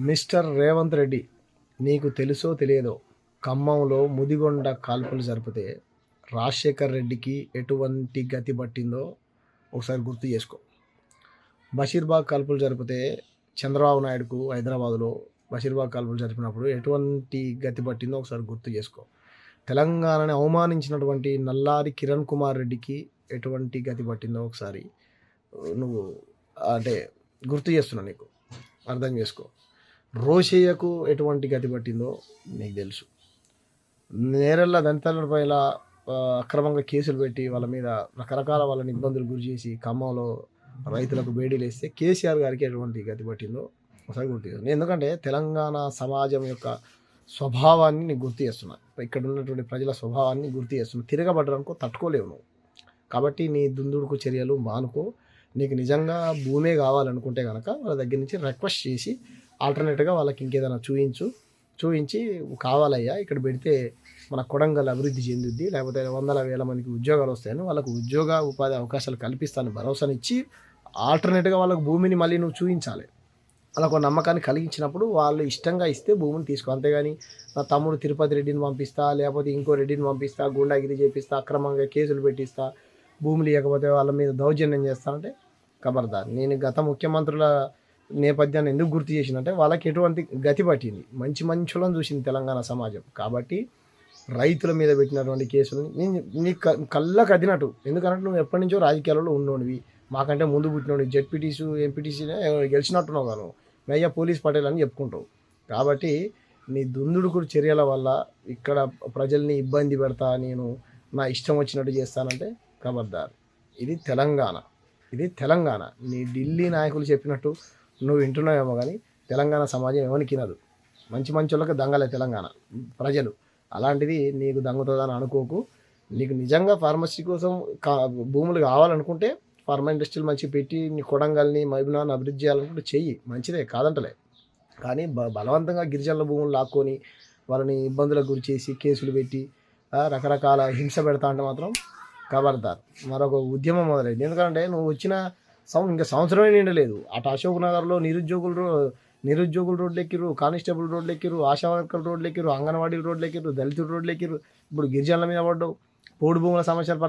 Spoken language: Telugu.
మిస్టర్ రేవంత్ రెడ్డి, నీకు తెలుసో తెలియదో ఖమ్మంలో ముదిగొండ కాల్పులు జరిపితే రాజశేఖర్ రెడ్డికి ఎటువంటి గతి పట్టిందో ఒకసారి గుర్తు చేసుకో. బషీర్బాగ్ కాల్పులు జరిపితే చంద్రబాబు నాయుడుకు హైదరాబాదులో బషీర్బాగ్ కాల్పులు జరిపినప్పుడు ఎటువంటి గతి పట్టిందో ఒకసారి గుర్తు చేసుకో. తెలంగాణని అవమానించినటువంటి నల్లారి కిరణ్ కుమార్ రెడ్డికి ఎటువంటి గతి పట్టిందో ఒకసారి నువ్వు అంటే గుర్తు చేస్తున్నా, నీకు అర్థం చేసుకో. రోషయ్యకు ఎటువంటి గతి పట్టిందో నీకు తెలుసు. నేరెళ్ళ దళితులపై అక్రమంగా కేసులు పెట్టి వాళ్ళ మీద రకరకాల వాళ్ళని ఇబ్బందులు గురి చేసి ఖమ్మంలో రైతులకు బేడీలు వేస్తే కేసీఆర్ గారికి ఎటువంటి గతి పట్టిందో ఒకసారి గుర్తు చేస్తున్నాను. ఎందుకంటే తెలంగాణ సమాజం యొక్క స్వభావాన్ని నీకు గుర్తు చేస్తున్నా, ఇక్కడ ఉన్నటువంటి ప్రజల స్వభావాన్ని గుర్తు చేస్తున్నా. తిరగబడ్డరనుకో తట్టుకోలేవు నువ్వు. కాబట్టి నీ దుందుడుకు చర్యలు మానుకో. నీకు నిజంగా భూమే కావాలనుకుంటే కనుక వాళ్ళ దగ్గర నుంచి రిక్వెస్ట్ చేసి ఆల్టర్నేట్గా వాళ్ళకి ఇంకేదైనా చూపించి కావాలయ్యా ఇక్కడ పెడితే మన కొడంగల్ అభివృద్ధి చెందుద్ది, లేకపోతే 100,000 మందికి ఉద్యోగాలు వస్తాయని వాళ్ళకు ఉద్యోగ ఉపాధి అవకాశాలు కల్పిస్తాను భరోసానిచ్చి ఆల్టర్నేట్గా వాళ్ళకు భూమిని మళ్ళీ నువ్వు చూపించాలి. వాళ్ళకు నమ్మకాన్ని కలిగించినప్పుడు వాళ్ళు ఇష్టంగా ఇస్తే భూమిని తీసుకో. అంతేగాని నా తమ్ముడు తిరుపతి రెడ్డిని పంపిస్తా, లేకపోతే ఇంకో రెడ్డిని పంపిస్తా, గుండాగిరి చేపిస్తా, అక్రమంగా కేసులు పెట్టిస్తా, భూములు ఇవ్వకపోతే వాళ్ళ మీద దౌర్జన్యం చేస్తానంటే ఖబర్దార్. నేను గత ముఖ్యమంత్రుల నేపథ్యాన్ని ఎందుకు గుర్తు చేసినంటే వాళ్ళకి ఎటువంటి గతి పట్టింది, మంచి మంచులను చూసింది తెలంగాణ సమాజం. కాబట్టి రైతుల మీద పెట్టినటువంటి కేసులని నీ కళ్ళకు అదినట్టు, ఎందుకంటే నువ్వు ఎప్పటి నుంచో రాజకీయాలలో ఉన్నోడివి, మాకంటే ముందు పుట్టినోడి జెడ్పీటీసు ఎంపీటీసీనే గెలిచినట్టున్నావు గాను మెయ్య పోలీస్ పటేల్ అని చెప్పుకుంటావు. కాబట్టి నీ దుందుడుకు చర్యల వల్ల ఇక్కడ ప్రజల్ని ఇబ్బంది పెడతా, నేను నా ఇష్టం వచ్చినట్టు చేస్తానంటే ఖబర్దార్. ఇది తెలంగాణ. నీ ఢిల్లీ నాయకులు చెప్పినట్టు నువ్వు వింటున్నావేమో కానీ తెలంగాణ సమాజం ఎవరికి వినదు. మంచి వాళ్ళకి దంగలే తెలంగాణ ప్రజలు. అలాంటిది నీకు దంగుతుందని అనుకోకు. నీకు నిజంగా ఫార్మసీ కోసం భూములు కావాలనుకుంటే ఫార్మా ఇండస్ట్రీలు మంచి పెట్టి నీ కొడంగల్ని మహబూబ్నగర్ని అభివృద్ధి చేయాలనుకుంటే చెయ్యి, మంచిదే కాదంటలే. కానీ బలవంతంగా గిరిజనుల భూములు లాక్కొని వాళ్ళని ఇబ్బందులకు గురి చేసి కేసులు పెట్టి రకరకాల హింస పెడతా అంటే మాత్రం ఖబర్దార్. మరొక ఉద్యమం మొదలైంది. ఎందుకంటే నువ్వు వచ్చిన ఇంకా సంవత్సరమే నిండలేదు. అటు అశోక్ నగర్లో నిరుద్యోగులు రోడ్లు ఎక్కిరు, కానిస్టేబుల్ రోడ్లు ఎక్కిరు, ఆశా వర్కర్లు రోడ్లు ఎక్కిరు, అంగన్వాడీ రోడ్లు ఎక్కిరు, దళితులు రోడ్లు ఎక్కిరు. ఇప్పుడు గిరిజనుల మీద పడ్డావు. పోడు భూముల సమస్యలు